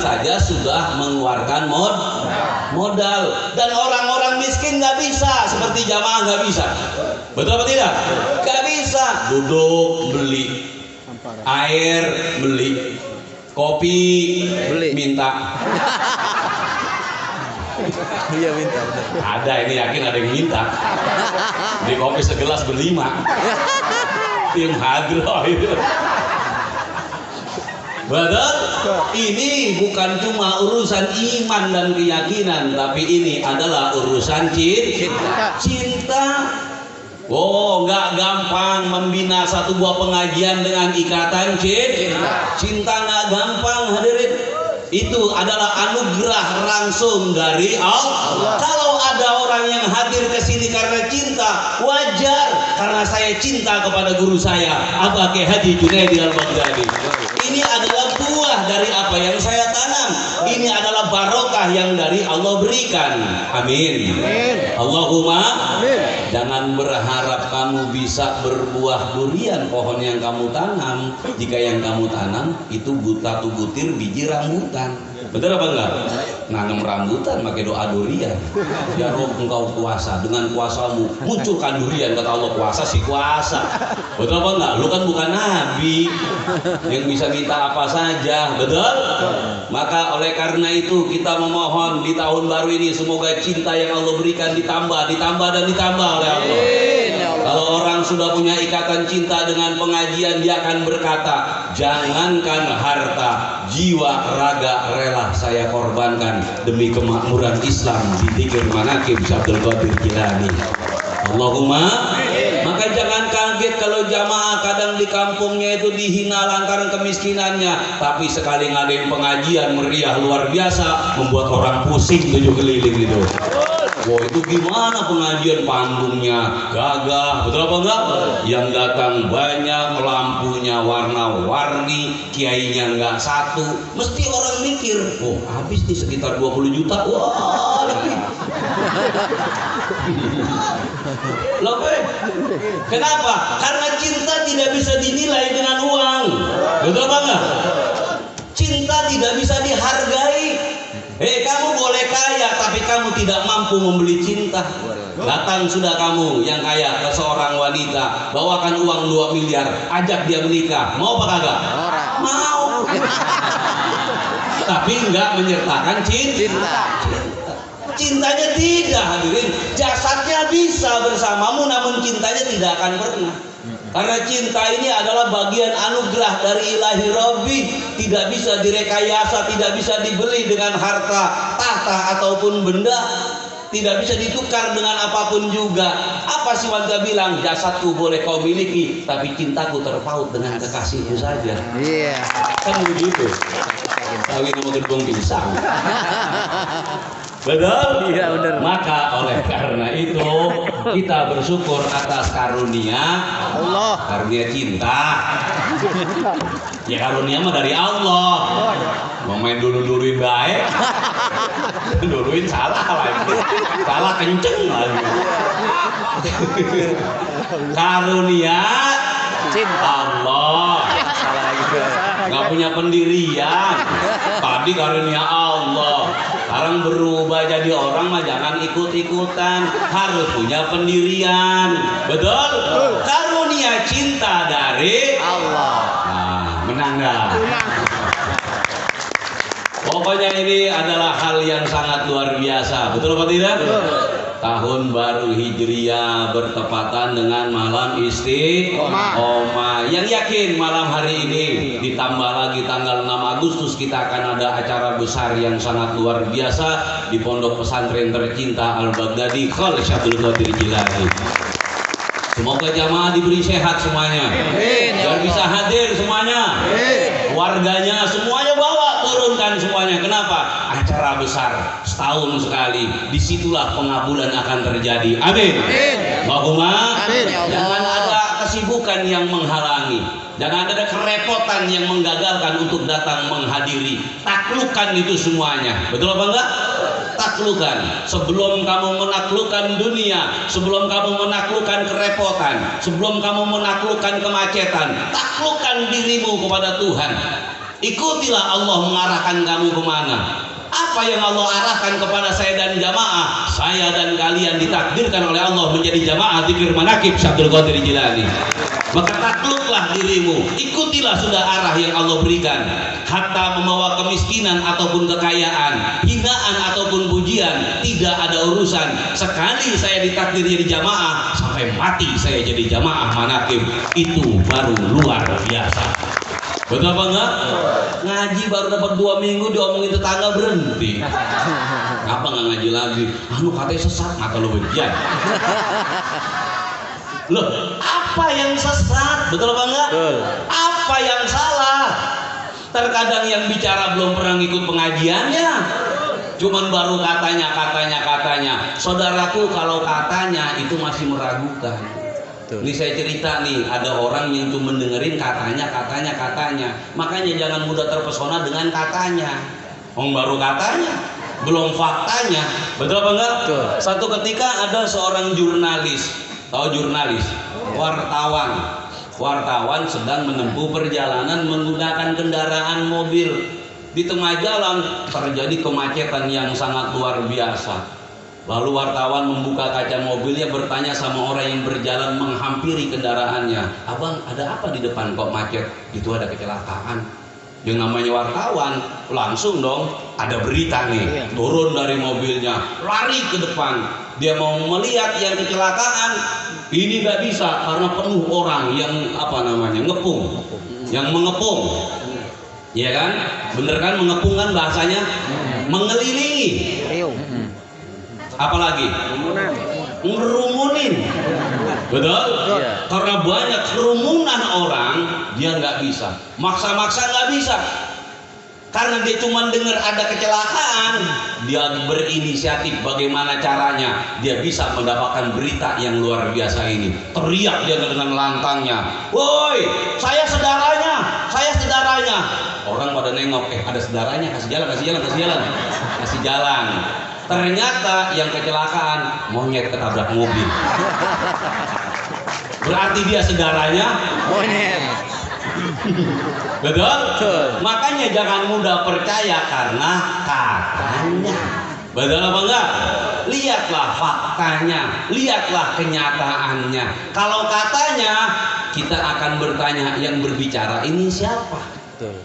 saja sudah mengeluarkan modal, dan orang-orang miskin nggak bisa seperti jamaah, nggak bisa. Betul apa tidak? Nggak bisa. Duduk beli air, beli kopi, beli, minta. Iya minta. Ada, ini yakin ada yang minta. Di kopi segelas berlima. Tim hadroh itu. Betul? Ini bukan cuma urusan iman dan keyakinan, tapi ini adalah urusan cinta. Oh, nggak gampang membina satu buah pengajian dengan ikatan cinta. Cinta nggak gampang, hadirin. Itu adalah anugerah langsung dari Allah. Kalau ada orang yang hadir ke sini karena cinta, wajar, karena saya cinta kepada guru saya, Abah Kiai Haji Junaidi Al-Baghdadi. Ini adalah buah dari apa yang saya tanam. Ini adalah barokah yang dari Allah berikan. Amin. Allahumma amin. Jangan berharap kamu bisa berbuah durian pohon yang kamu tanam, jika yang kamu tanam itu buta tu butir biji rambutan. Betul apa enggak? Nanam rambutan pakai doa durian. Ya Rob, engkau kuasa, dengan kuasamu munculkan durian. Kata Allah, kuasa sih kuasa. Betul apa enggak? Lu kan bukan nabi yang bisa minta apa saja. Betul? Maka oleh karena itu kita memohon di tahun baru ini, semoga cinta yang Allah berikan ditambah dan ditambah oleh Allah. Kalau orang sudah punya ikatan cinta dengan pengajian, dia akan berkata, jangankan harta, jiwa, raga rela saya korbankan demi kemakmuran Islam di Dzikir Manaqib Abdul Qadir Jilani. Allahumma. Maka jangan kaget kalau jamaah kadang di kampungnya itu dihina lantaran kemiskinannya, tapi sekali ngadain pengajian meriah luar biasa, membuat orang pusing tujuh keliling itu. Wah, itu gimana pengajian, panggungnya gagah, betul apa enggak? Yang datang banyak, lampunya warna-warni, kiainya enggak satu. Mesti orang mikir, oh habis nih sekitar 20 juta. Wah, loh, kenapa? Karena cinta tidak bisa dinilai dengan uang. Betul apa enggak? Cinta tidak bisa dihargai. Kamu boleh kaya tapi kamu tidak mampu membeli cinta. Datang sudah kamu yang kaya ke seorang wanita, bawakan uang 2 miliar, ajak dia menikah. Mau apa kagak? Mau. Tapi enggak menyertakan cinta. Cintanya tidak, hadirin. Jasadnya bisa bersamamu, namun cintanya tidak akan pernah. Karena cinta ini adalah bagian anugerah dari ilahi Rabbi, tidak bisa direkayasa, tidak bisa dibeli dengan harta, tahta ataupun benda, tidak bisa ditukar dengan apapun juga. Apa sih wanita bilang, jasadku boleh kau miliki, tapi cintaku terpaut dengan kekasihmu saja. Iya. Kan begitu. Kawin sama gedung pisang. Betul? Iya benar. Maka oleh karena itu kita bersyukur atas karunia Allah, karunia cinta. Ya karunia mah dari Allah. Mau main dulu-duluin baik, duluin salah lagi, salah kenceng lagi. Karunia cinta Allah. Nggak punya pendirian. Tadi karunia Allah, sekarang berubah jadi orang mah jangan ikut-ikutan, harus punya pendirian. Betul? Karunia cinta dari Allah. Nah, menang nggak? Pokoknya ini adalah hal yang sangat luar biasa. Betul apa tidak? Tahun baru Hijriah bertepatan dengan malam Istiqomah. Yang yakin malam hari ini ditambah lagi tanggal 6 Agustus kita akan ada acara besar yang sangat luar biasa di Pondok Pesantren tercinta Al-Baghdadi Khalid Abdul Qadir Jilani. Semoga jamaah diberi sehat semuanya, biar bisa hadir semuanya, warganya semuanya bawa, turunkan semuanya. Kenapa? Acara besar setahun sekali, disitulah pengabulan akan terjadi. Amin. Allahumma amin. Jangan ada kesibukan yang menghalangi, jangan ada kerepotan yang menggagalkan untuk datang menghadiri. Taklukkan itu semuanya. Betul apa enggak? Taklukkan. Sebelum kamu menaklukkan dunia, sebelum kamu menaklukkan kerepotan, sebelum kamu menaklukkan kemacetan, taklukkan dirimu kepada Tuhan. Ikutilah Allah mengarahkan kamu kemana. Apa yang Allah arahkan kepada saya dan jamaah, saya dan kalian ditakdirkan oleh Allah menjadi jamaah zikir manaqib Syabdul Qadir Jilani. Maka takluklah dirimu, ikutilah sudah arah yang Allah berikan. Hatta membawa kemiskinan ataupun kekayaan, hinaan ataupun pujian, tidak ada urusan. Sekali saya ditakdir jadi jamaah, sampai mati saya jadi jamaah manaqib. Itu baru luar biasa. Betul apa enggak? Ngaji baru dapat 2 minggu diomongin tetangga berhenti. Apa nggak ngaji lagi? Anu katanya sesat, mata lo begian. Loh, apa yang sesat? Betul apa enggak? Betul. Apa yang salah? Terkadang yang bicara belum pernah ngikut pengajiannya. Cuman baru katanya. Saudaraku, kalau katanya itu masih meragukan. Ini saya cerita nih, ada orang yang cuma dengerin katanya. Makanya jangan mudah terpesona dengan katanya. Baru katanya, belum faktanya. Betul apa enggak? Betul. Satu ketika ada seorang jurnalis, tahu jurnalis? Wartawan sedang menempuh perjalanan menggunakan kendaraan mobil. Di tengah jalan terjadi kemacetan yang sangat luar biasa. Lalu wartawan membuka kaca mobilnya, bertanya sama orang yang berjalan menghampiri kendaraannya, "Abang, ada apa di depan kok macet?" "Itu ada kecelakaan." Yang namanya wartawan langsung dong, ada berita nih, turun dari mobilnya, lari ke depan. Dia mau melihat yang kecelakaan, ini nggak bisa karena penuh orang yang ngepung, yang mengepung. Iya kan? Bener kan mengepung kan bahasanya? Mengelilingi. Apalagi ngerumunin, betul? Iya. Karena banyak kerumunan orang, dia nggak bisa, maksa nggak bisa, karena dia cuma dengar ada kecelakaan, dia berinisiatif bagaimana caranya dia bisa mendapatkan berita yang luar biasa ini. Teriak dia dengan lantangnya, "Woi, saya saudaranya." Orang pada nengok, ada saudaranya, kasih jalan. Ternyata yang kecelakaan monyet ketabrak mobil. Berarti dia saudaranya Monyet. Betul? Betul. Makanya jangan mudah percaya karena katanya. Betul apa enggak? Lihatlah faktanya, lihatlah kenyataannya. Kalau katanya, kita akan bertanya, yang berbicara ini siapa? Betul.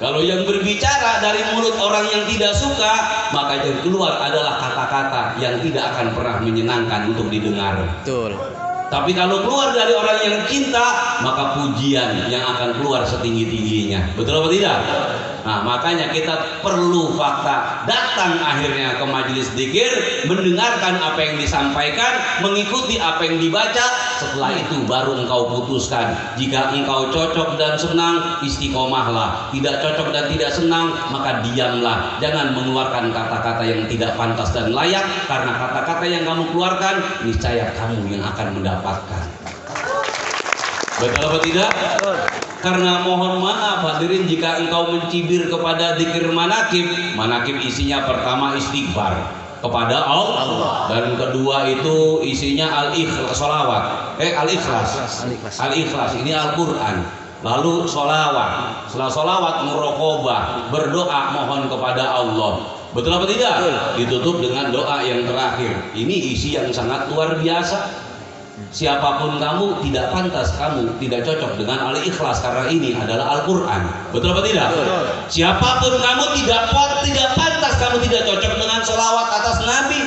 Kalau yang berbicara dari mulut orang yang tidak suka, maka yang keluar adalah kata-kata yang tidak akan pernah menyenangkan untuk didengar. Betul. Tapi kalau keluar dari orang yang cinta, maka pujian yang akan keluar setinggi-tingginya. Betul apa tidak? Nah, makanya kita perlu fakta. Datang akhirnya ke majelis dzikir, mendengarkan apa yang disampaikan, mengikuti apa yang dibaca. Setelah itu baru engkau putuskan. Jika engkau cocok dan senang, istiqomahlah. Tidak cocok dan tidak senang, maka diamlah. Jangan mengeluarkan kata-kata yang tidak pantas dan layak, karena kata-kata yang kamu keluarkan, niscaya kamu yang akan mendapatkan. Betul apa tidak? Karena mohon maaf hadirin, jika engkau mencibir kepada zikir manaqib isinya pertama istighfar kepada Allah, dan kedua itu isinya al-ikhlas, al-ikhlas ini Al-Quran. Lalu sholawat, setelah sholawat muraqabah, berdoa mohon kepada Allah. Betul apa tidak? Ditutup dengan doa yang terakhir. Ini isi yang sangat luar biasa. Siapapun kamu, tidak pantas kamu tidak cocok dengan al-ikhlas, karena ini adalah Al-Quran. Betul apa tidak? Betul. Siapapun kamu, tidak pantas kamu tidak cocok dengan sholawat atas Nabi.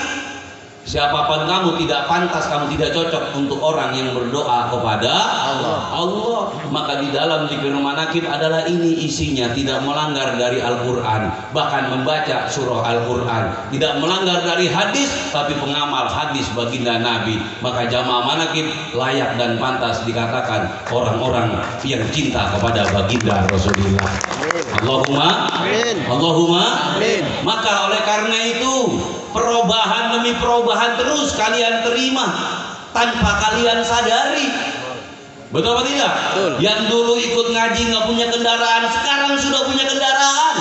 Siapapun kamu, tidak pantas kamu tidak cocok untuk orang yang berdoa kepada Allah. Maka di dalam zikir manaqib adalah ini isinya, tidak melanggar dari Al-Quran, bahkan membaca surah Al-Quran, tidak melanggar dari hadis, tapi pengamal hadis baginda Nabi. Maka jamaah manaqib layak dan pantas dikatakan orang-orang yang cinta kepada baginda Rasulullah. Allahumma amin. Maka oleh karena itu, perubahan demi perubahan terus kalian terima tanpa kalian sadari. Betul apa tidak? Betul. Yang dulu ikut ngaji nggak punya kendaraan, sekarang sudah punya kendaraan.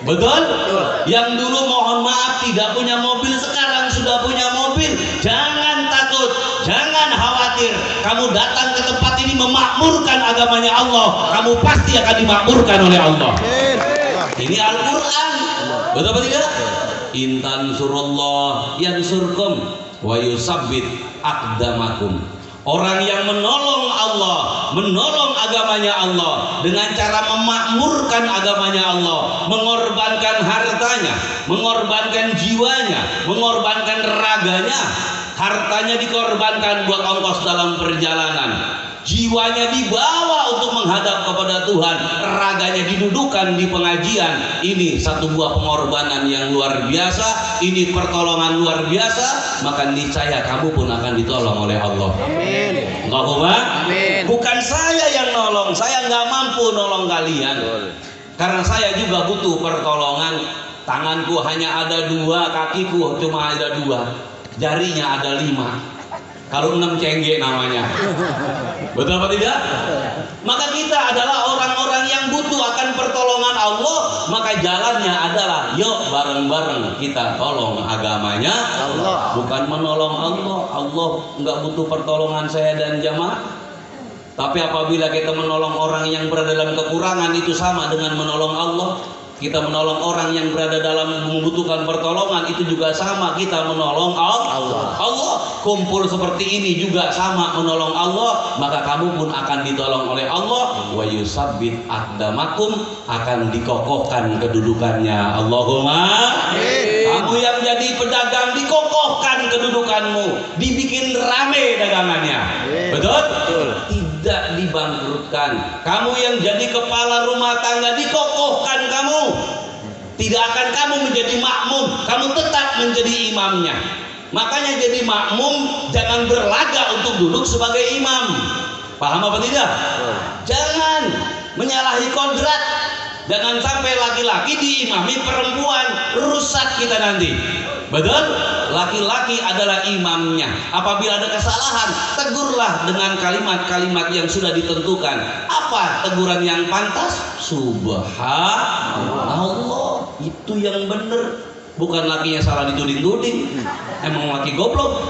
Betul? Betul. Yang dulu mohon maaf tidak punya mobil, sekarang sudah punya mobil. Jangan takut, jangan khawatir. hadir, kamu datang ke tempat ini memakmurkan agamanya Allah, kamu pasti akan dimakmurkan oleh Allah. Ini Al-Quran, betul apa tidak? Intan surullah yansurkum wa yusabbit aqdamakum. Orang yang menolong Allah, menolong agamanya Allah dengan cara memakmurkan agamanya Allah, mengorbankan hartanya, mengorbankan jiwanya, mengorbankan raganya. Hartanya dikorbankan buat ongkos dalam perjalanan, jiwanya dibawa untuk menghadap kepada Tuhan, raganya didudukan di pengajian. Ini satu buah pengorbanan yang luar biasa, ini pertolongan luar biasa. Maka niscaya kamu pun akan ditolong oleh Allah. Amin. Allahumma amin. Bukan saya yang nolong, saya nggak mampu nolong kalian, karena saya juga butuh pertolongan. Tanganku hanya ada 2, kakiku cuma ada 2, jarinya ada 5. Kalau 6 cengge namanya. Betul apa tidak? Maka kita adalah orang-orang yang butuh akan pertolongan Allah. Maka jalannya adalah yuk bareng-bareng kita tolong agamanya Allah. Bukan menolong Allah. Allah nggak butuh pertolongan saya dan jamaah. Tapi apabila kita menolong orang yang berada dalam kekurangan, itu sama dengan menolong Allah. Kita menolong orang yang berada dalam membutuhkan pertolongan, itu juga sama kita menolong Allah. Kumpul seperti ini juga sama menolong Allah. Maka kamu pun akan ditolong oleh Allah. Wa yusabbit aqdamakum, akan dikokohkan kedudukannya. Allahumma amin. Kamu yang jadi pedagang, dikokohkan kedudukanmu, dibikin rame dagangannya. Betul? Tidak dibangkrutkan. Kamu yang jadi kepala rumah tangga, dikokohkan kamu. Tidak akan kamu menjadi makmum, kamu tetap menjadi imamnya. Makanya jadi makmum jangan berlaga untuk duduk sebagai imam. Paham apa tidak? Jangan menyalahi kodrat. Jangan sampai laki-laki diimami perempuan, rusak kita nanti. Betul? Laki-laki adalah imamnya. Apabila ada kesalahan, tegurlah dengan kalimat-kalimat yang sudah ditentukan. Apa teguran yang pantas? Subhanallah. Itu yang benar. Bukan lakinya salah dituding-tuding. Emang laki goblok,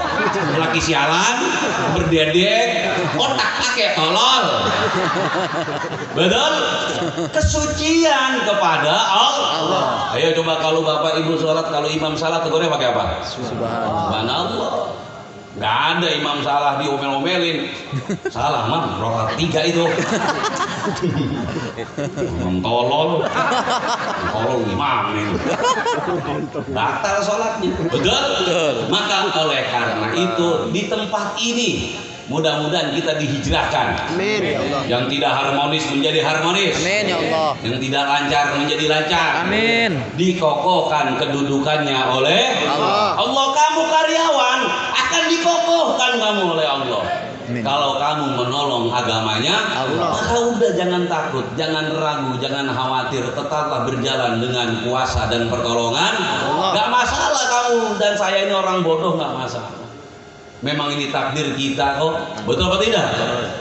laki sialan, berdedek, otak pakai tolol. Betul? Kesucian kepada Allah. Ayo coba kalau bapak ibu sholat, kalau imam salah tegurnya pakai apa? Subhanallah. Gak ada imam salah diomel-omelin. Salah mam, rokat 3 itu. Imam tolol imamin. Batal sholatnya. Betul? Maka oleh karena itu di tempat ini mudah-mudahan kita dihijrahkan. Amin ya Allah. Yang tidak harmonis menjadi harmonis. Amin ya Allah. Yang tidak lancar menjadi lancar. Amin. Dikokohkan kedudukannya oleh Allah. Allah, kamu karyawan akan dikokohkan kamu oleh Allah. Amin. Kalau kamu menolong agamanya Allah, maka udah jangan takut, jangan ragu, jangan khawatir, tetaplah berjalan dengan kuasa dan pertolongan Allah. Gak masalah kamu dan saya ini orang bodoh, gak masalah. Memang ini takdir kita kok. Betul apa tidak?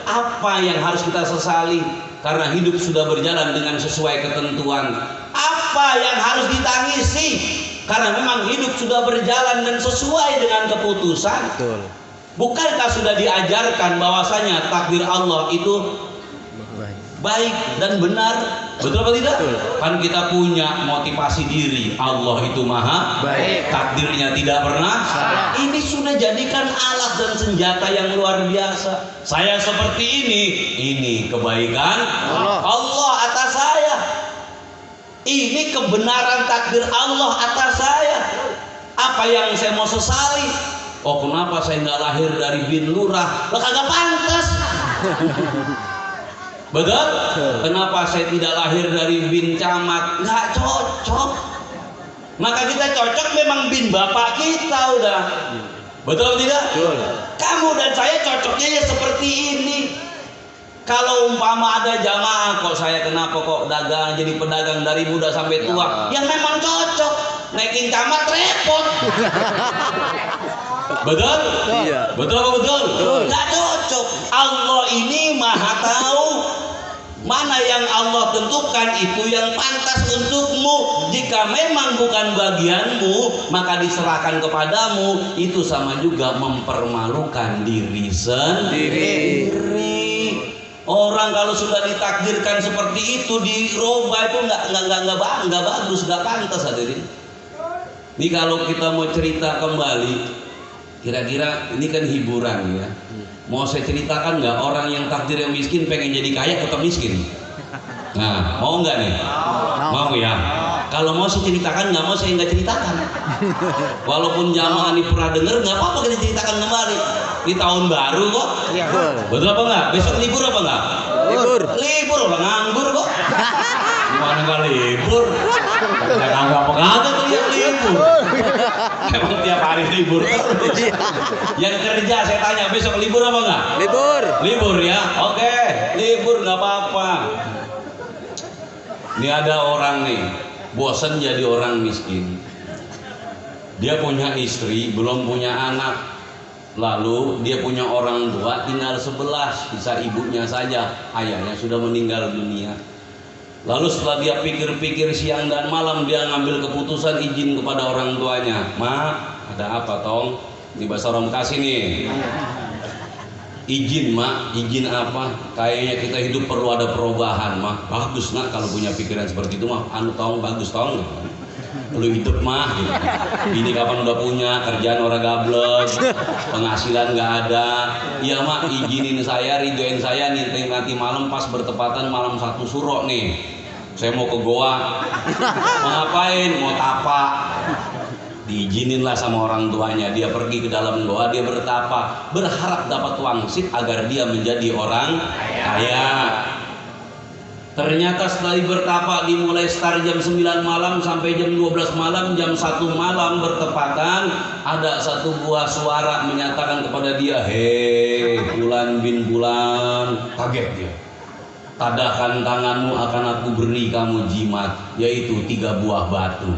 Apa yang harus kita sesali karena hidup sudah berjalan dengan sesuai ketentuan? Apa yang harus ditangisi karena memang hidup sudah berjalan dan sesuai dengan keputusan? Betul. Bukankah sudah diajarkan bahwasanya takdir Allah itu baik dan benar? Betul apa tidak? Betul. Kan kita punya motivasi diri, Allah itu maha baik, takdirnya tidak pernah salah. Ini sudah jadikan alat dan senjata yang luar biasa. Saya seperti ini kebaikan Allah atas saya. Ini kebenaran takdir Allah atas saya. Apa yang saya mau sesali? Oh, kenapa saya nggak lahir dari bin lurah? Lah kagak pantas. Betul? Kenapa saya tidak lahir dari bin camat? Nggak cocok. Maka kita cocok memang bin bapak kita udah. Betul atau tidak? Betul. Kamu dan saya cocoknya ya seperti ini. Kalau umpama ada jamaah, kok saya kenapa kok dagang jadi pedagang dari muda sampai tua? Ya memang cocok. Naikin camat repot. Betul? Iya. Betul apa betul? Nggak cocok. Allah ini maha tahu. Mana yang Allah tentukan itu yang pantas untukmu. Jika memang bukan bagianmu, maka diserahkan kepadamu. Itu sama juga mempermalukan diri sendiri. Orang kalau sudah ditakdirkan seperti itu dirubah itu nggak bagus, nggak pantas hadirin. Ini kalau kita mau cerita kembali, kira-kira ini kan hiburan ya. Mau saya ceritakan nggak orang yang takdirnya miskin pengen jadi kaya tetap miskin? Nah, mau nggak nih? Mau ya. Kalau mau saya ceritakan, nggak mau saya nggak ceritakan. Walaupun jamaah ini pernah dengar, nggak apa-apa kita ceritakan kembali. Di tahun baru kok. Betul apa nggak? Besok libur apa nggak? Libur orang nganggur kok. Gimana nggak libur? Jangan apa-apa tuh yang libur. Emang tiap hari libur terus. Yang kerja saya tanya besok libur apa nggak? Libur ya. Oke, libur nggak apa-apa. Ini ada orang nih, bosan jadi orang miskin. Dia punya istri, belum punya anak. Lalu dia punya orang tua, tinggal 11, bisa ibunya saja. Ayahnya sudah meninggal dunia. Lalu setelah dia pikir-pikir siang dan malam, dia ngambil keputusan izin kepada orang tuanya. Ma, ada apa tong? Ini bahasa orang Bekasi nih. Izin mak, izin apa? Kayaknya kita hidup perlu ada perubahan mak. Bagus nak kalau punya pikiran seperti itu mah. Anu tong, bagus tong. Lu hidup mah gitu. Ini kapan udah punya, kerjaan orang gablek, penghasilan nggak ada. Iya mak, izinin saya, ridoin saya nih nanti malam pas bertepatan malam 1 Suro nih. Saya mau ke goa. Mau ngapain? Mau tapak. Diizinin lah sama orang tuanya. Dia pergi ke dalam goa, dia bertapa, berharap dapat wangsit agar dia menjadi orang kaya. Ternyata setelah bertapa dimulai start jam 9 malam sampai jam 12 malam, jam 1 malam bertepatan ada satu buah suara menyatakan kepada dia, hei Bulan bin Bulan. Kaget dia. Tadahkan tanganmu akan aku beri kamu jimat, yaitu 3 buah batu.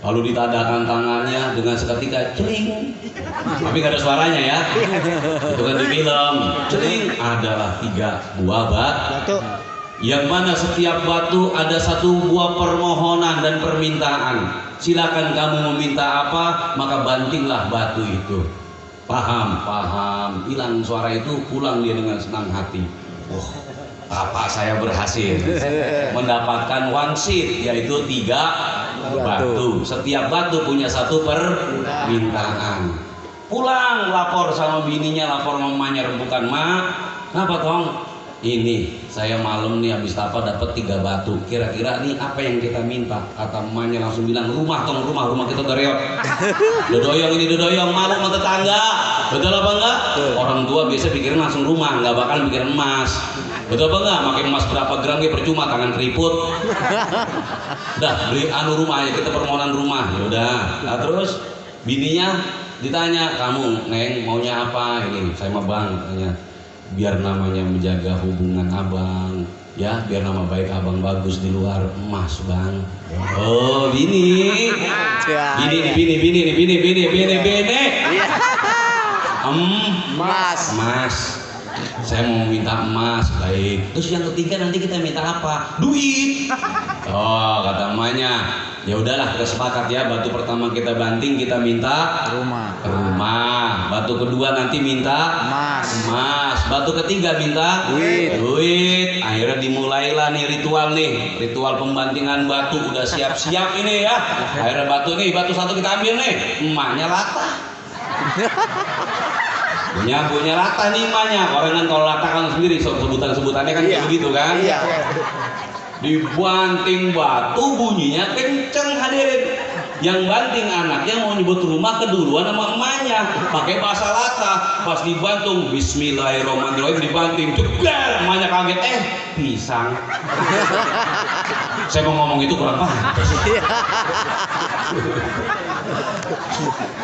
Lalu ditadahkan tangannya dengan seketika celing. Tapi gak ada suaranya ya. Itu kan di film. Celing adalah 3 buah batu. Yang mana setiap batu ada 1 buah permohonan dan permintaan. Silakan kamu meminta apa, maka bantinglah batu itu. Paham. Hilang suara itu, pulang dia dengan senang hati. Apa saya berhasil mendapatkan wangsit, yaitu 3 batu. Setiap batu punya 1 permintaan. Pulang lapor sama bininya, lapor mamanya rembukan, mak, kenapa tong? Ini saya malam nih habis apa dapat 3 batu. Kira-kira nih apa yang kita minta? Kata emaknya langsung bilang, rumah kita udah reot. Dodoyong ini dodoyong, malu sama tetangga. Betul apa enggak? Orang tua biasa pikirin langsung rumah, nggak bakal mikirin emas. Betul apa enggak? Makin emas berapa gram ya percuma, tangan keriput. Udah beli rumah aja, kita permohonan rumah. Ya udah. Nah, terus bininya ditanya, kamu neng maunya apa? Ini saya mah bang katanya. Biar namanya menjaga hubungan abang, ya biar nama baik abang bagus di luar, emas bang. Oh bini emas. Saya mau minta emas, baik. Terus yang ketiga nanti kita minta apa? Duit. Oh kata emaknya, ya udahlah kita sepakat ya. Batu pertama kita banting, kita minta rumah. Batu kedua nanti minta emas. Batu ketiga minta duit. Akhirnya dimulailah nih ritual pembantingan batu. Udah siap-siap ini ya. Akhirnya batu 1 kita ambil nih. Emaknya latah. punya latah nih emaknya. Orang kan kalau latah kan sendiri sebutannya kan kayak begitu kan. Iya. Dibanting batu bunyinya kenceng hadirin. Yang banting anaknya mau nyebut rumah keduluan sama emaknya, pakai bahasa latah. Pas dibantung bismillahirrahmanirrahim, dibanting jegar, emaknya kaget, pisang. Saya mau ngomong itu kurang paham.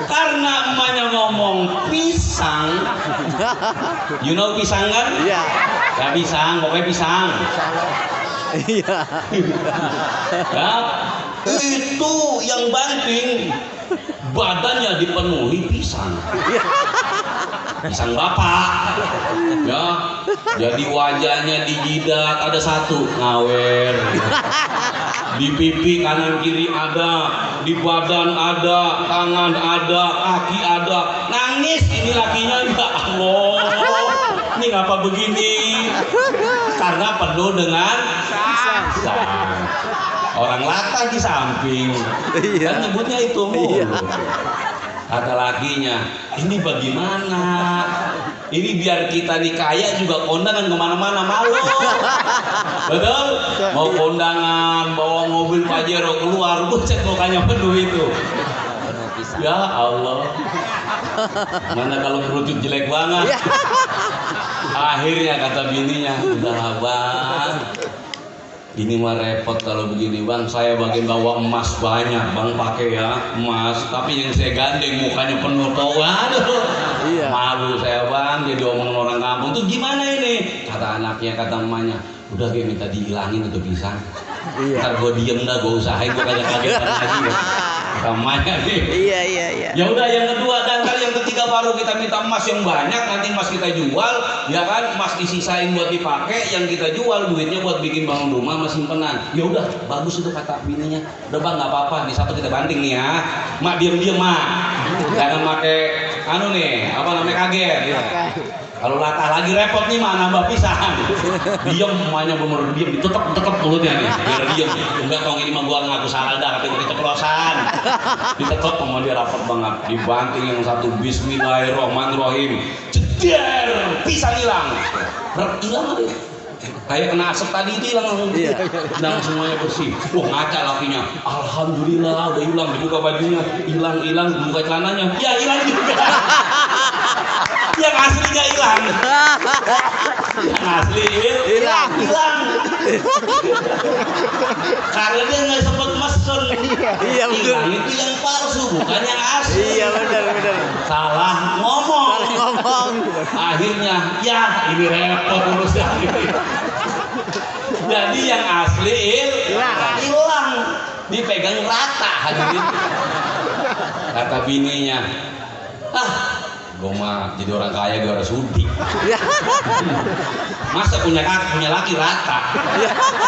Karena emaknya ngomong pisang. You know pisang kan? Iya. Ya pisang, pokoknya pisang. Iya. Ya, Itu yang banting badannya dipenuhi pisang. Pisang bapak. Ya, jadi wajahnya dijidat ada satu ngawer. Di pipi kanan kiri ada, di badan ada, tangan ada, kaki ada. Nangis ini lakinya, ya Allah. Ini ngapa begini? Karena penuh dengan pisang. Orang latah di samping. Kan nyebutnya itu mulu. Kata lakinya, ini bagaimana? Ini biar kita nih kaya juga kondangan kemana-mana mau. Betul? Mau kondangan, bawa mobil Pajero keluar, buset mukanya penuh itu. Ya Allah. Mana kalau kerucut jelek banget. Akhirnya kata bininya, udah bang, ini mah repot kalau begini bang, saya bagian bawa emas banyak bang, pakai ya emas, tapi yang saya gandeng mukanya penuh tau, aduh, malu saya bang, jadi omongan orang kampung tuh gimana ini? Kata anaknya, kata emaknya, udah gue minta dihilangin untuk pisang, ntar gue diem dah, gue usahain, gue kaget-kagetan lagi ya. Emaknya nih. Iya. Ya udah yang kedua, dan kali yang ketiga baru kita minta emas yang banyak, nanti emas kita jual, ya kan, emas disisain buat dipakai, yang kita jual duitnya buat bikin bangun rumah sama simpenan. Ya udah, bagus itu kata bininya. Udah bang, nggak apa-apa, di satu kita banting nih ya. Mak diem mak, jangan pakai anu nih, apa namanya kaget. Kalau latah lagi repot nih mah nambah pisang. Diem semuanya bener diem, ditutup mulutnya nih. Biar diem. Enggak tong ini mah gua ngaku salah dah, tapi gua keceplosan. Ditutup sama dia rapat banget. Dibanting yang satu, bismillahirrahmanirrahim. Jeder, pisang hilang. Hilang ada. Kayak kena asap tadi itu hilang langsung. Dan semuanya bersih. Wah ngaca lakinya. Alhamdulillah udah hilang, dibuka bajunya, hilang, dibuka celananya. Ya hilang juga. Yang aslinya hilang. Yang asli hilang. Karena dia nggak sempat mesen. Iya betul. Hilang itu yang palsu, bukan yang asli. Iya benar. Salah ngomong. Akhirnya ya ini repot urusan ini. Jadi yang asli hilang. Dipegang rata hadirin. Kata bininya, gue mah jadi orang kaya gue harus sudi. Masa punya laki rata?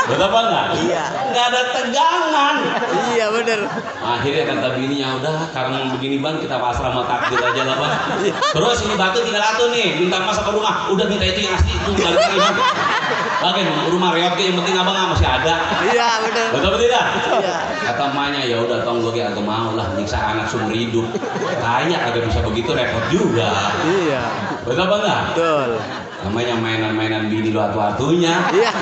Betul apa enggak? Iya. Enggak ada tegangan. Iya bener. Akhirnya kata bininya, udah karena begini bang kita pasrah sama takdir aja lah bang. Terus ini batu tinggal satu nih, minta masa ke rumah. Udah minta itu yang asli itu balik lagi bang. Bagian rumah reot yang penting abang masih ada. Iya bener. Betul tidak? Iya. Kata emaknya, ya udah tong gue agak mau lah nyiksa anak seumur hidup. Kaya agak bisa begitu repot juga. Iya. Betul apa enggak? Betul. Namanya mainan-mainan bini waktu-waktunya. Iya.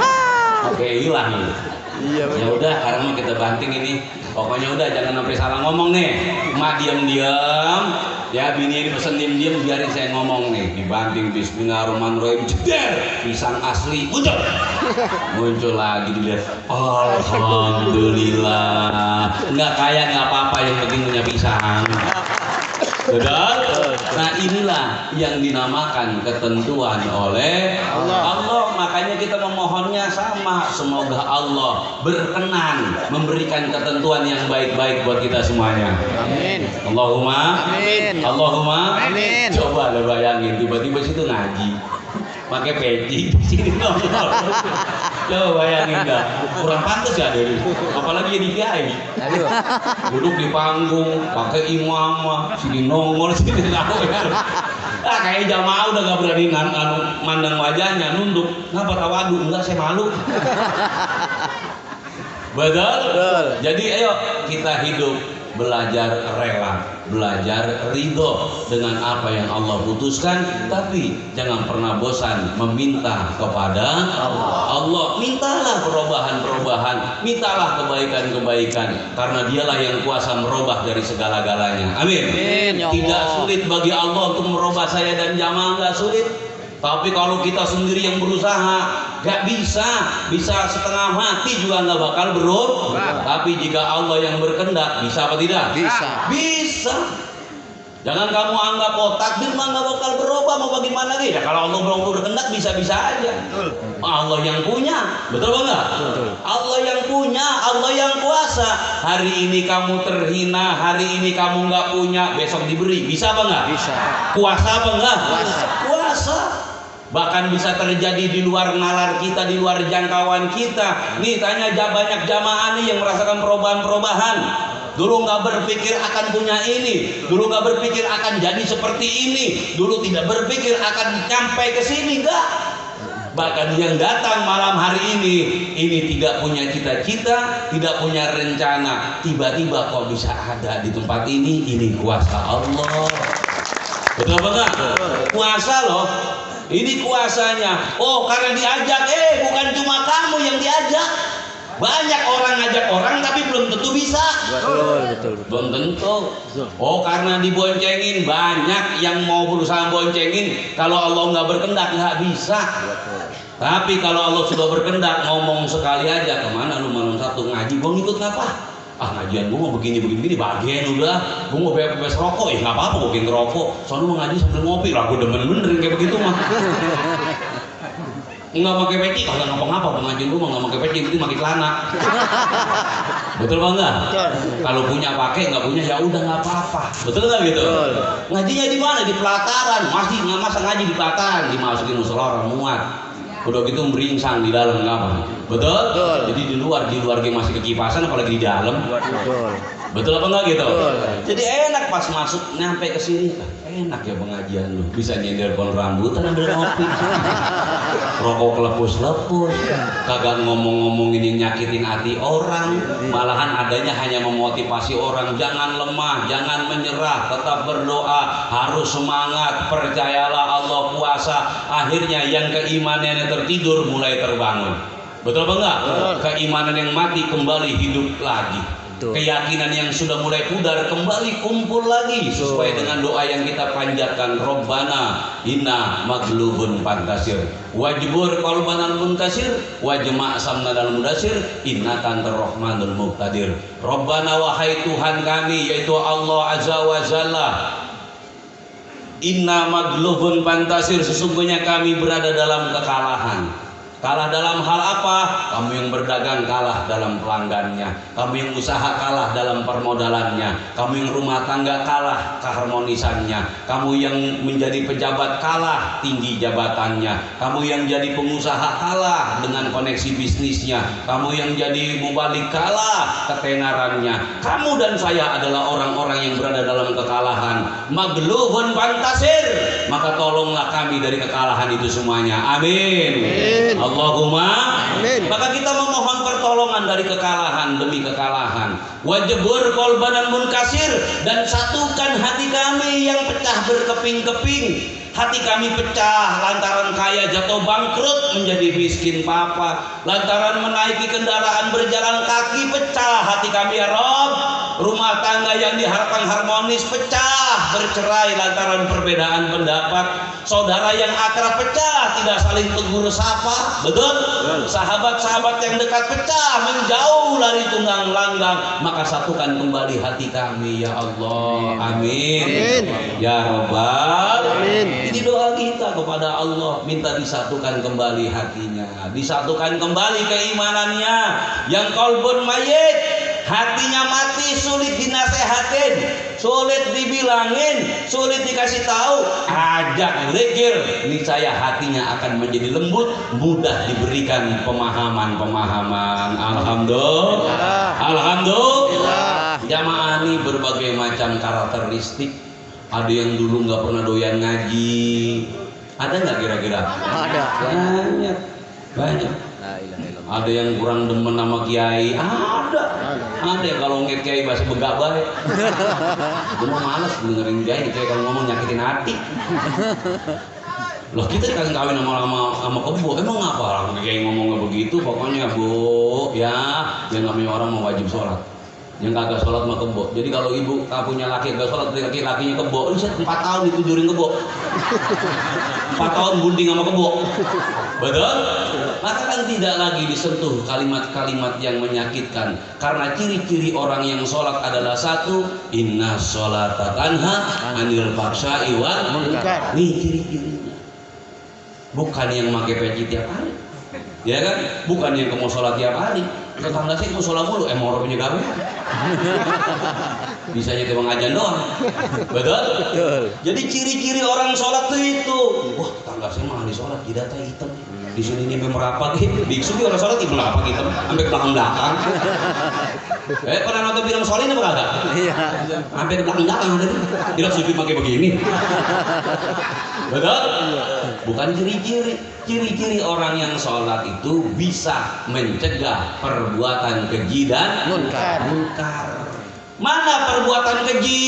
Oke hilang. Iya. Ya udah karena kita banting ini. Pokoknya udah jangan sampai salah ngomong nih. Emak diam-diam. Ya bini ini pesen diam-diam biarin saya ngomong nih. Dibanting bismillahirrahmanirrahim. Jeder. Pisang asli. Muncul lagi dilihat. Alhamdulillah. Enggak kaya enggak apa-apa yang penting punya pisang. Betul? Nah inilah yang dinamakan ketentuan oleh Allah. Makanya kita memohonnya sama, semoga Allah berkenan memberikan ketentuan yang baik-baik buat kita semuanya. Amin. Allahumma amin. Allahumma amin. Coba lo bayangin tiba-tiba situ ngaji pakai peci di sini nongol. Coba bayangin enggak? Kurang pantas ya dari. Apalagi jadi kiai. Aduh. Duduk di panggung, pakai imamah, sini nongol, sini nongol. Kayak jamaah udah gak berani mandang wajahnya, nunduk. Kenapa tawadu? Enggak, saya malu. Betul? Jadi ayo kita hidup belajar rela, belajar ridho dengan apa yang Allah putuskan, tapi jangan pernah bosan meminta kepada Allah. Mintalah perubahan-perubahan, mintalah kebaikan-kebaikan, karena dialah yang kuasa merubah dari segala-galanya. Amin. Tidak sulit bagi Allah untuk merubah saya dan jamaah, nggak sulit. Tapi kalau kita sendiri yang berusaha, gak bisa setengah mati juga gak bakal berubah. Tapi jika Allah yang berkehendak, bisa apa tidak? Bisa. Jangan kamu anggap takdir mah nggak bakal berubah, mau bagaimana lagi? Ya kalau Allah belum berkehendak bisa-bisa aja. Allah yang punya, betul enggak? Allah yang punya, Allah yang kuasa. Hari ini kamu terhina, hari ini kamu nggak punya, besok diberi. Bisa apa enggak? Bisa. Kuasa apa enggak? Kuasa. Kuasa. Bahkan bisa terjadi di luar nalar kita, di luar jangkauan kita. Nih tanya banyak jamaah nih yang merasakan perubahan-perubahan. Dulu nggak berpikir akan punya ini, dulu nggak berpikir akan jadi seperti ini, dulu tidak berpikir akan sampai ke sini, enggak. Bahkan yang datang malam hari ini tidak punya cita-cita, tidak punya rencana, tiba-tiba kok bisa ada di tempat ini kuasa Allah. Betul apa enggak? Kuasa loh. Ini kuasanya. Oh, karena diajak, bukan cuma kamu yang diajak. Banyak orang ngajak orang tapi belum tentu bisa. Betul. Belum tentu. Oh, karena diboncengin, banyak yang mau berusaha boncengin. Kalau Allah nggak berkehendak nggak bisa. Tapi kalau Allah sudah berkehendak, ngomong sekali aja, kemana lu malam satu ngaji, gua ngikut ngapa? Ngajian gua mau begini bagian udah. Gua mau bebas rokok, nggak apa-apa gua bikin rokok. Soalnya mau ngaji sambil ngopi, lah gua demen benerin kayak begitu mah. Nggak pakai peci, kagak ngapa-ngapa pengajian gua nggak pakai peci, itu pakai celana. Betul apa enggak? Kalau punya pakai, nggak punya ya udah nggak apa-apa. Betul nggak gitu? Ngajinya di mana? Di pelataran. Masih nggak masa ngaji di pelataran, dimasukin musola orang muat. Udah gitu meringsang di dalam nggak apa? Betul? Jadi di luar game masih kekipasan, apalagi di dalam. Betul apa enggak gitu? Jadi enak pas masuk nyampe ke sini. Enak ya pengajian lu. Bisa nyender pon rambutan ambil ngopi. Rokok kelepus-lepus. Kagak ngomong-ngomongin yang nyakitin hati orang. Malahan adanya hanya memotivasi orang. Jangan lemah, jangan menyerah, tetap berdoa, harus semangat, percayalah Allah kuasa. Akhirnya yang keimanannya tertidur mulai terbangun. Betul apa enggak? Keimanan yang mati kembali hidup lagi. Keyakinan yang sudah mulai pudar kembali kumpul lagi sesuai dengan doa yang kita panjatkan. Robbana inna maglubun fantasir wajibur qalbanal munkasir wajma' samnal mudasir inna kantar rahmanul muqtadir. Robbana, wahai Tuhan kami, yaitu Allah azza wa jalla, inna maglubun fantasir, sesungguhnya kami berada dalam kekalahan. Kalah dalam hal apa? Kamu yang berdagang kalah dalam pelanggannya, kamu yang usaha kalah dalam permodalannya, kamu yang rumah tangga kalah keharmonisannya, kamu yang menjadi pejabat kalah tinggi jabatannya, kamu yang jadi pengusaha kalah dengan koneksi bisnisnya, kamu yang jadi mubalik kalah ketenarannya. Kamu dan saya adalah orang-orang yang berada dalam kekalahan. Maglubun fantasir, maka tolonglah kami dari kekalahan itu semuanya. Amin. Allahumma amin. Maka kita memohon pertolongan dari kekalahan demi kekalahan. Wajibur qalbanal munkasir, dan satukan hati kami yang pecah berkeping-keping. Hati kami pecah lantaran kaya jatuh bangkrut menjadi miskin papa, lantaran menaiki kendaraan berjalan kaki pecah hati kami ya Rob. Rumah tangga yang diharapkan harmonis pecah bercerai lantaran perbedaan pendapat. Saudara yang akrab pecah tidak saling tegur sapa. Betul? Sahabat-sahabat yang dekat pecah menjauh lari tunggang langgang. Maka satukan kembali hati kami ya Allah. Amin. Ya Rabbal Amin. Ini doa kita kepada Allah, minta disatukan kembali hatinya, disatukan kembali keimanannya. Yang qalbun mayit, hatinya mati, sulit dinasehatin, sulit dibilangin, sulit dikasih tahu, ajak zikir, niscaya hatinya akan menjadi lembut, mudah diberikan pemahaman-pemahaman. Alhamdulillah. Alhamdulillah. Jamaah ini berbagai macam karakteristik. Ada yang dulu nggak pernah doyan ngaji, ada nggak kira-kira? Ada. Banyak. Ada yang kurang demen sama kiai, ada yang kalau ngeliat kiai bahasa begak baik. Gue males dengerin kiai kalau ngomong nyakitin hati. Loh, kita kan kawin sama kebo, emang ngapa orang kiai ngomongnya begitu? Pokoknya bu, ya yang namanya orang mau wajib sholat. Yang kagak sholat mah kebo. Jadi kalau ibu punya laki kagak sholat, laki-lakinya kebo, ini 4 tahun ditujurin kebo. 4 tahun bunting sama kebo. Betul? maka kan tidak lagi disentuh kalimat-kalimat yang menyakitkan. Karena ciri-ciri orang yang sholat adalah satu, inna sholata tanha anil fahsya'i wal munkar. Nih ciri-cirinya. Bukan yang pakai peci tiap hari, ya kan? Bukan yang mau sholat tiap hari. Tetangga saya mau sholat mulu, moroknya gawe. Bisanya cuma ngajan doang. Betul? Jadi ciri-ciri orang sholat itu, wah tetangga saya mah ahli sholat, jidatnya hitam. Di sini ini merapat, biksu orang sholat itu merapat hitam, sampai belakang-belakang. Pernah nonton film Solin apa kagak? Iya. Sampai belakang-belakang ada nih. Tidak sujud pakai begini. Betul? Bukan ciri-ciri. Ciri-ciri orang yang sholat itu bisa mencegah perbuatan keji dan munkar. Mana perbuatan keji?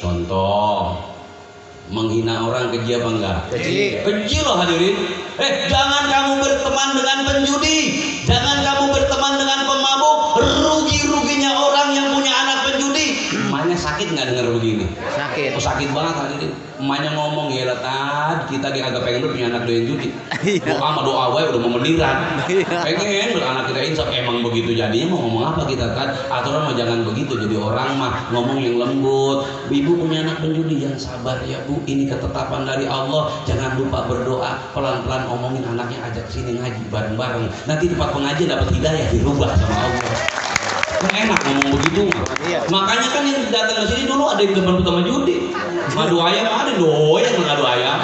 Contoh, menghina orang keji apa enggak? Keji loh hadirin. Jangan kamu berteman dengan penjudi, jangan kamu berteman dengan pemabuk. Rugi-ruginya orang yang punya anak penjudi. Emaknya sakit nggak dengar begini? Sakit. Oh, sakit banget hadirin. Emaknya ngomong, ya lah kita agak pengen punya anak doyan judi. Doa sama doa wae udah mau mendiran. Pengen anak kita insaf, emang begitu jadinya mau ngomong apa kita kan? Aturan mah jangan begitu, jadi orang mah ngomong yang lembut. Ibu punya anak penjudi, yang sabar ya Bu, ini ketetapan dari Allah. Jangan lupa berdoa, pelan-pelan omongin anaknya, ajak sini ngaji bareng-bareng. Nanti tempat pengajian dapat hidayah, dirubah sama Allah. Enak ngomong begitu. Makanya kan yang datang ke sini dulu ada yang demen sama judi. Madu ayam ada doyan mengadu ayam.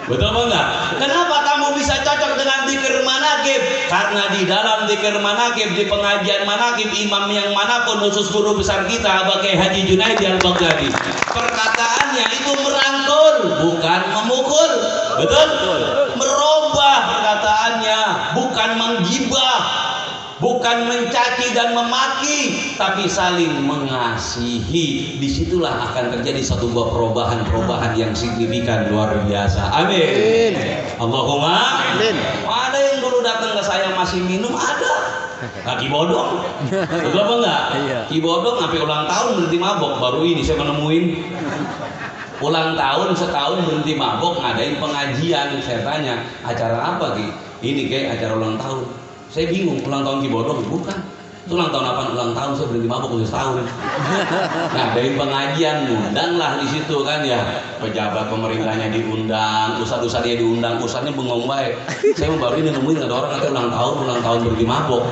Betul apa enggak? Kenapa kamu bisa cocok dengan dzikir manaqib? Karena di dalam dzikir manaqib, di pengajian manaqib, imam yang manapun, khusus guru besar kita Bagai Haji Junaidi Al-Baghdadi, perkataannya itu merangkul, bukan memukul. Betul? Merubah perkataannya, bukan menggibah, bukan mencaci dan memaki, tapi saling mengasihi. Disitulah akan terjadi satu buah perubahan yang signifikan luar biasa. Amin. Allahumma amin. Ada yang dulu datang ke saya masih minum, ada. Ki Bodong, betul apa enggak? Ki Bodong sampai ulang tahun berhenti mabok. Baru ini saya menemuin ulang tahun setahun berhenti mabok, ngadain pengajian. Saya tanya, acara apa Ki? Ini kayak acara ulang tahun. Saya bingung, ulang tahun Ki Bodong? Bukan. Itu ulang tahun apa? Ulang tahun saya berhenti mabok udah setahun. Nah, dari pengajian ngundanglah di situ kan ya. Pejabat pemerintahnya diundang, ustadz-ustadznya diundang, ustadznya bengong baik. Saya baru ini nemuin ada orang kata ulang tahun berhenti mabok.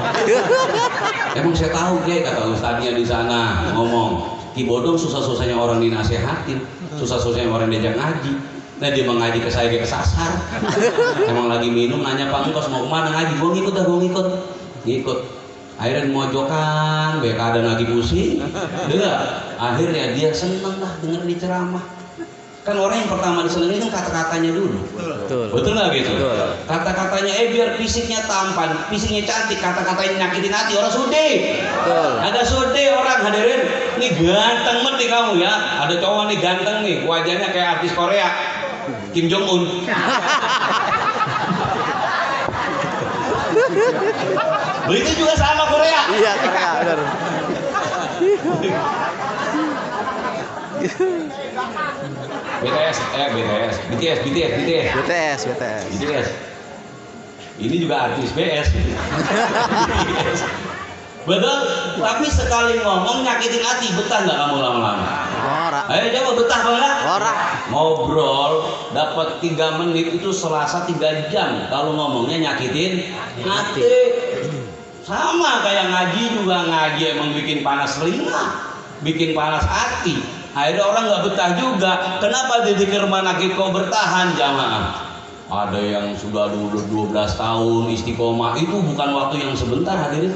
Emang saya tahu kayak kata ustadznya di sana ngomong, Ki Bodong susah-susahnya orang dinasehatin, susah-susahnya orang diajak ngaji. Nah dia mengaji ke saya kayak kesasar. Emang lagi minum, nanya Pak Engkos mau kemana ngaji? Gue ngikut. Ngikut. Akhirnya mojokan, baik keadaan lagi pusing. Enggak. Akhirnya dia seneng lah denger di ceramah. Kan orang yang pertama disenengin kan kata-katanya dulu. Betul nggak gitu? Kata-katanya biar fisiknya tampan, fisiknya cantik, kata-katanya nyakitin hati orang sude. Ada sude orang hadirin. Nih ganteng banget nih kamu ya. Ada cowok nih ganteng nih, wajahnya kayak artis Korea, Kim Jong Un. Begitu juga sama Korea. Iya, Korea benar. BTS. Ini juga artis BS. Betul, tapi sekali ngomong nyakitin hati, betah nggak kamu lama-lama? Ayo coba betah enggak? Ngobrol dapat 3 menit itu selasa 3 jam. Kalau ngomongnya nyakitin hati. Sama kayak ngaji juga, ngaji emang bikin panas telinga, bikin panas hati. Akhirnya orang nggak betah juga. Kenapa di dzikir manaqib kau bertahan jamaah? Ada yang sudah dulu 12 tahun istiqomah, itu bukan waktu yang sebentar hadirin.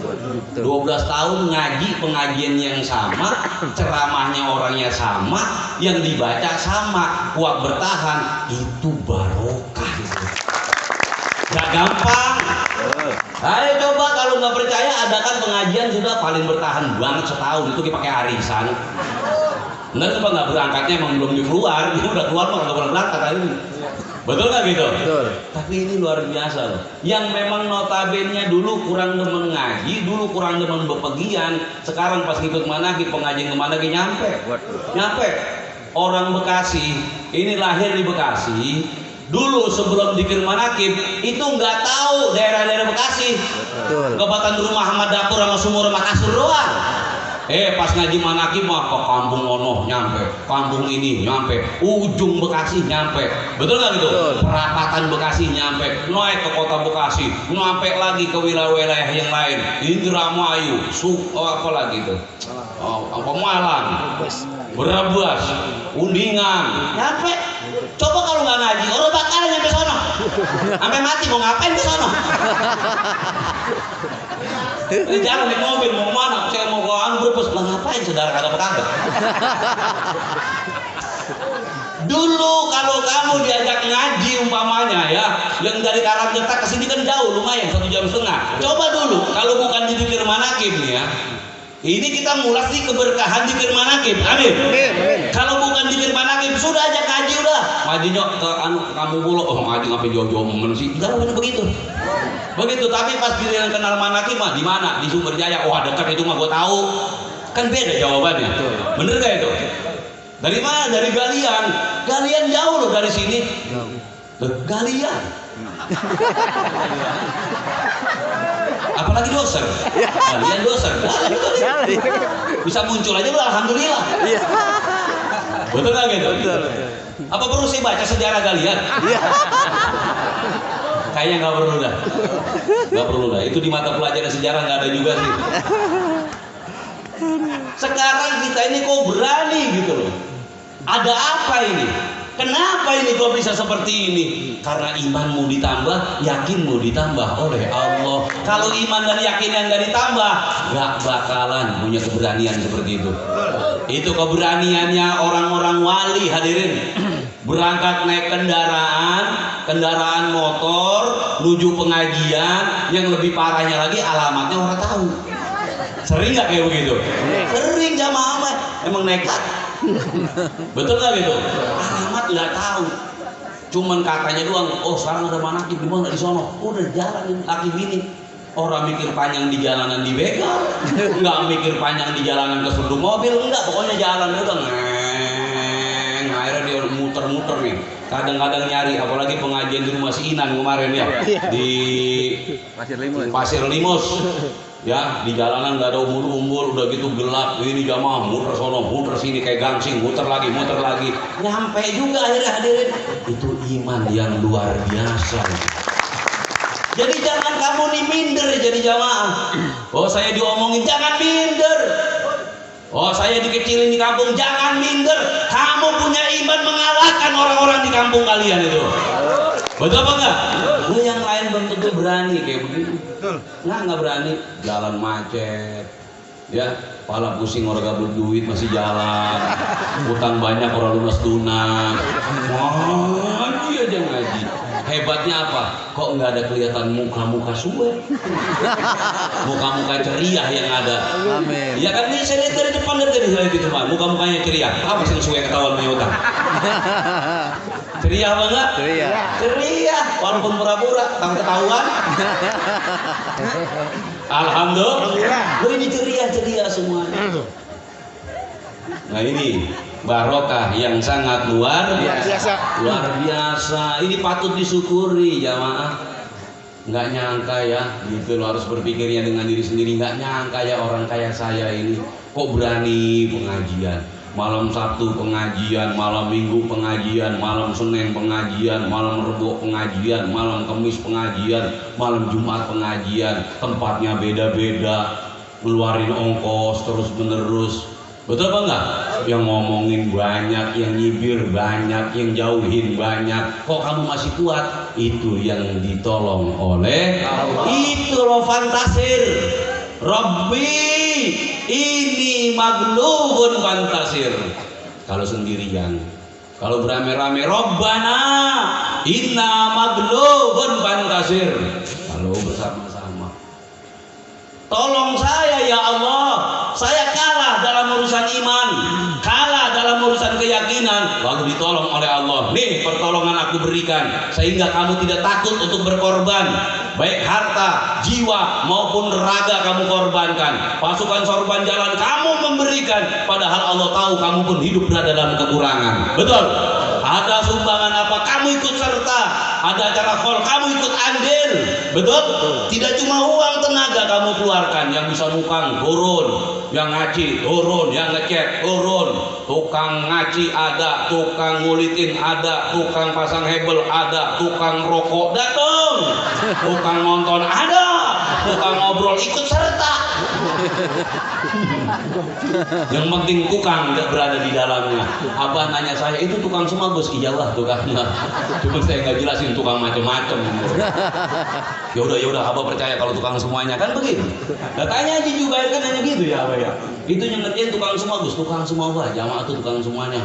12 tahun ngaji, pengajian yang sama, ceramahnya orangnya sama, yang dibaca sama, kuat bertahan, itu barokah itu. Gak gampang. Ayo coba kalau nggak percaya, adakan pengajian sudah paling bertahan banget setahun itu pakai arisan. Enggak, coba nggak berangkatnya emang belum keluar, dia udah keluar mah nggak pernah berangkat hari ini. Betul nggak gitu? Betul. Tapi ini luar biasa loh. Yang memang notabene dulu kurang demen ngaji, dulu kurang demen bepergian, sekarang pas ngikut manaqib, pengajian kemana lagi nyampe. Orang Bekasi, ini lahir di Bekasi, Dulu sebelum dikir manakib itu nggak tahu daerah-daerah Bekasi. Betul. Kabupaten Dulu Muhammad Dapur sama Sumur Makassar doang. Pas ngaji manakib mah ke kampung Ono nyampe, kampung ini nyampe, ujung Bekasi nyampe, betul nggak gitu? Betul. Perapatan Bekasi nyampe, naik ke kota Bekasi, nyampe lagi ke wilayah-wilayah yang lain, Indramayu, apa lagi itu? Apa Malang, Brebes, Undingan, nyampe. Coba kalau nggak ngaji, orang bakal nyampe sono, sampai mati mau ngapain ke sono? Ini jalan naik mobil mau kemana? Saya mau ke Brebes, lah ngapain saudara kagak kagak? Dulu kalau kamu diajak ngaji umpamanya ya, yang dari Karangretak ke sini kan jauh lumayan 1,5 jam. Coba dulu kalau bukan di Dzikir Manakib nih ya. Ini kita ngulas nih keberkahan Dzikir Manakib. Amin. Kalau bukan Dzikir Manakib sudah ajak ngaji udah. Ngaji nyok ke kamu mulu. Oh ngaji ngapain jauh-jauh men sih? Enggak begitu. Begitu, tapi pas giliran kenal manakib mah di mana? Di Sumber Jaya. Wah, dekat itu mah gue tahu. Kan beda jawabannya. Bener gak itu? Dari mana? Dari Galian. Galian jauh loh dari sini. Galian. Apalagi doser. Galian doser. Bisa muncul aja udah alhamdulillah. Betul gak gitu? Betul. Apa perlu saya baca sejarah Galian? Kayaknya nggak perlu dah. Itu di mata pelajaran sejarah nggak ada juga sih. Sekarang kita ini kok berani gitu loh. Ada apa ini? Kenapa ini kok bisa seperti ini? Karena imanmu ditambah, yakinmu ditambah oleh Allah. Kalau iman dan yakin yang nggak ditambah, nggak bakalan punya keberanian seperti itu. Itu keberaniannya orang-orang wali, hadirin. Berangkat naik kendaraan motor menuju pengajian, yang lebih parahnya lagi alamatnya orang tahu. Sering nggak kayak begitu? Sering jamaah mah emang nekat. Betul nggak gitu? Alamat nggak tahu. Cuman katanya doang. Oh sekarang ada manakib di mana di sono? Udah jalan laki bini. Orang mikir panjang di jalanan di begal, nggak mikir panjang di jalanan ke sudut mobil, enggak. Pokoknya jalan udah akhirnya dia muter-muter nih. Kadang-kadang nyari, apalagi pengajian di rumah si Inan kemarin ya, di Pasir Limus. Ya, di jalanan nggak ada umbul-umbul, udah gitu gelap. Ini jamaah muter sono, muter sini kayak gangsing, muter lagi. Nyampe juga akhirnya hadirin. Itu iman yang luar biasa. Jadi jangan kamu nih minder jadi jamaah. Oh saya diomongin, jangan minder. Oh saya dikecilin di kampung, jangan minder. Kamu punya iman mengalahkan orang-orang di kampung kalian itu. Betul apa enggak? Lu yang lain belum tentu berani kayak begini. Nggak berani. Jalan macet. Ya, pala pusing orang gak duit masih jalan. Utang banyak orang lunas. Ngaji aja ngaji. Hebatnya apa? Kok nggak ada kelihatan muka-muka suwe? Muka-muka ceria yang ada. Amin. Ya kan ini saya lihat dari depan dari gitu mah, muka-mukanya ceria. Apa sih suwe ketahuan punya utang? Ceria apa enggak? Ceria. Walaupun pura-pura, tak ketahuan. Alhamdulillah. Lo ini ceria semuanya. Nah ini barokah yang sangat luar biasa. Ini patut disyukuri jamaah. Nggak nyangka ya, gitu lo harus berpikirnya dengan diri sendiri. Nggak nyangka ya orang kayak saya ini kok berani pengajian. Malam Sabtu pengajian, malam Minggu pengajian, malam Senin pengajian, malam Rebo pengajian, malam Kamis pengajian, malam Jumat pengajian. Tempatnya beda-beda, ngeluarin ongkos terus menerus. Betul apa enggak? Yang ngomongin banyak, yang nyibir banyak, yang jauhin banyak. Kok kamu masih kuat? Itu yang ditolong oleh Allah. Itu loh fantasir. Rabbi ini maglubun fantasir. Kalau sendirian, kalau beramai-ramai Rabbana inna maglubun fantasir. Kalau bersama-sama, tolong saya ya Allah, saya kalah dalam urusan iman, kalah dalam urusan keyakinan, lalu ditolong oleh Allah. Nih pertolongan aku berikan, sehingga kamu tidak takut untuk berkorban, baik harta, jiwa maupun raga kamu korbankan. Pasukan sorban jalan kamu memberikan, padahal Allah tahu kamu pun hidup berada dalam kekurangan. Betul? Ada sumbangan apa kamu ikut serta, ada acara hall kamu ikut andil, betul? Tidak cuma uang tenaga kamu keluarkan, yang bisa nukang turun, yang ngaji turun, yang ngecek turun, tukang ngaji ada, tukang ngulitin ada, tukang pasang hebel ada, tukang rokok datang, tukang nonton ada, tukang ngobrol ikut serta. Yang penting tukang berada di dalamnya. Abah nanya saya, itu tukang semua Gus? Iyalah tukangnya. Cuma saya nggak jelasin tukang macam-macam. Ya udah Abah percaya kalau tukang semuanya kan begitu. Tanya aja juga kan hanya gitu ya Abah ya. Itu yang ngertiin tukang semua Gus, tukang semua Abah. Jamaah tuh tukang semuanya.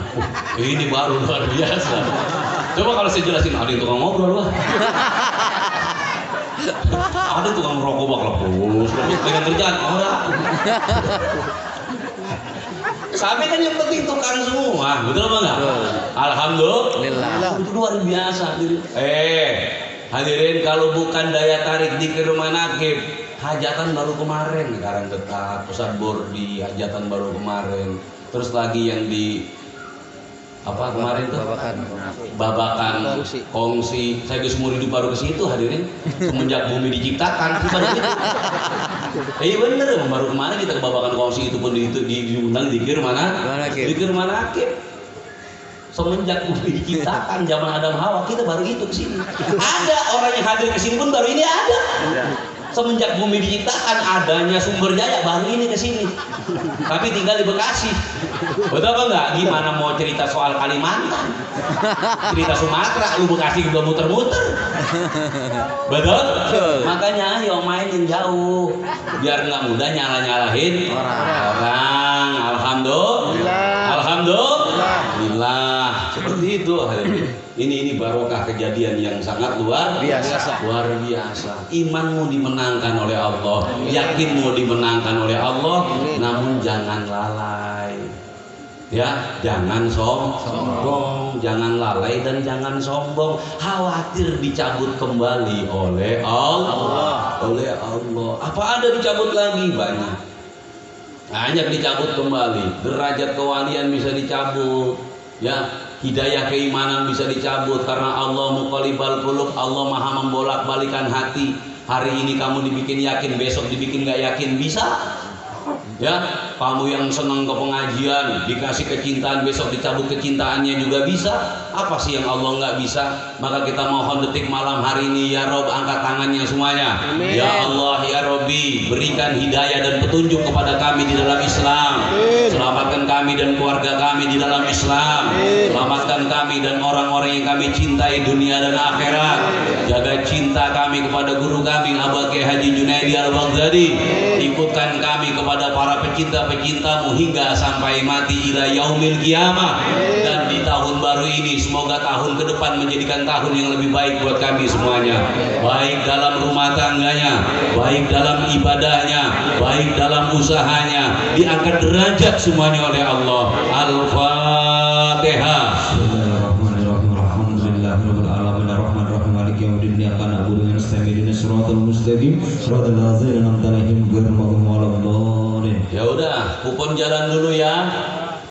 Ini baru luar biasa. Coba kalau saya jelasin, ada yang tukang ngobrol Bah. Ada tukang rokok bakal pulus, pegang kerjaan orang. Sampai kan yang penting tukang semua, betul apa enggak? Alhamdulillah. Itu luar biasa. Hadirin, kalau bukan daya tarik dzikir manaqib, hajatan baru kemarin, sekarang tetap pusat bor di hajatan baru kemarin. Terus lagi yang di apa kemarin tuh babakan kongsi saya seumur hidup baru ke situ hadirin, semenjak bumi diciptakan baru itu. Bener baru kemarin kita ke babakan kongsi itu pun diundang dikir manaqib. Semenjak bumi diciptakan zaman Adam Hawa kita baru itu ke sini. Ada orang yang hadir ke sini pun baru ini ada. Semenjak bumi diciptakan adanya sumber jaya baru ini ke sini. Tapi tinggal di Bekasi. Betul apa enggak? Gimana mau cerita soal Kalimantan? Cerita Sumatera, lu Bekasi udah muter-muter. Betul? Makanya ayo mainin jauh. Biar enggak mudah nyala-nyalahin orang. Alhamdulillah. Seperti itu hadirin. Ini barokah kejadian yang sangat luar biasa. Imanmu dimenangkan oleh Allah, yakinmu dimenangkan oleh Allah, namun jangan lalai. Ya, jangan sombong, jangan lalai dan jangan sombong. Khawatir dicabut kembali oleh Allah. Apa ada dicabut lagi? Banyak dicabut kembali. Derajat kewalian bisa dicabut. Ya, hidayah keimanan bisa dicabut karena Allah muqallibal qulub, Allah maha membolak-balikan hati. Hari ini kamu dibikin yakin, besok dibikin gak yakin, bisa. Ya, kamu yang senang ke pengajian dikasih kecintaan, besok dicabut kecintaannya juga bisa. Apa sih yang Allah nggak bisa? Maka kita mohon detik malam hari ini, ya Rob, angkat tangannya semuanya. Amin. Ya Allah, ya Robbi, berikan hidayah dan petunjuk kepada kami di dalam Islam. Amin. Selamatkan kami dan keluarga kami di dalam Islam. Amin. Selamatkan kami dan orang-orang yang kami cintai dunia dan akhirat. Amin. Jaga cinta kami kepada guru kami Abah Kiai Haji Junaidi Al-Baghdadi. Ikutkan kami kepada para pecinta-pecintamu hingga sampai mati ila yaumil qiyamah. Dan di tahun baru ini semoga tahun ke depan menjadikan tahun yang lebih baik buat kami semuanya, baik dalam rumah tangganya, baik dalam ibadahnya, baik dalam usahanya, diangkat derajat semuanya oleh Allah. Al-Fatihah. Bismillahirrahmanirrahim. Alhamdulillahirabbil alamin arrahmanirrahim maliki yaumiddin iyyaka na'budu wa nasta'inu ihdinas siratal mustaqim siratal ladzina an'amta 'alaihim ghairil maghdubi 'alaihim waladdallin. Ya udah, kupon jalan dulu ya.